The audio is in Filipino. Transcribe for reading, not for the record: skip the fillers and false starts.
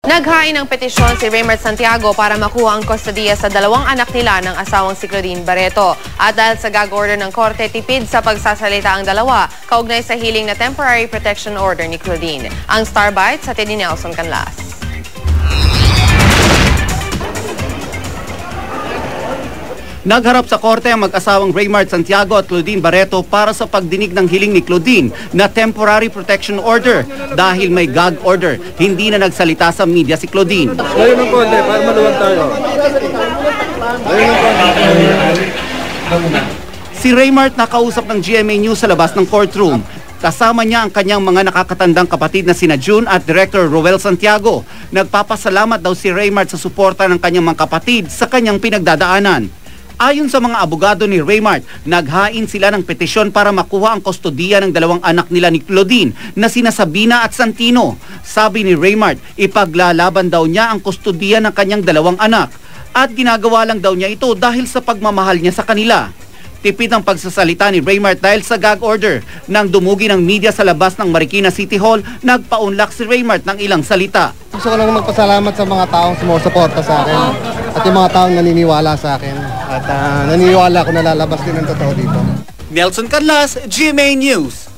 Naghain ng petisyon si Raymart Santiago para makuha ang kustodiya sa dalawang anak nila ng asawang si Claudine Barreto. At dahil sa gag order ng korte, tipid sa pagsasalita ang dalawa, kaugnay sa hiling na temporary protection order ni Claudine. Ang Star Bites sa ni Nelson Canlas. Nagharap sa korte ang mag-asawang Raymart Santiago at Claudine Barreto para sa pagdinig ng hiling ni Claudine na temporary protection order dahil may gag order. Hindi na nagsalita sa media si Claudine. Layo ng konti para maluwag tayo. Si Raymart nakausap ng GMA News sa labas ng courtroom. Kasama niya ang kanyang mga nakakatandang kapatid na sina June at Director Roel Santiago. Nagpapasalamat daw si Raymart sa suporta ng kanyang mga kapatid sa kanyang pinagdadaanan. Ayon sa mga abogado ni Raymart, naghain sila ng petisyon para makuha ang kustodiya ng dalawang anak nila ni Claudine na sina Sabina at Santino. Sabi ni Raymart, ipaglalaban daw niya ang kustodiya ng kanyang dalawang anak at ginagawa lang daw niya ito dahil sa pagmamahal niya sa kanila. Tipid ang pagsasalita ni Raymart dahil sa gag order. Nang dumugi ng media sa labas ng Marikina City Hall, nagpaunlak si Raymart ng ilang salita. Gusto ko lang magpasalamat sa mga taong sumusuporta sa akin at yung mga taong naniniwala sa akin. At naniniwala ko na lalabas din ang totoo dito. Nelson Canlas, GMA News.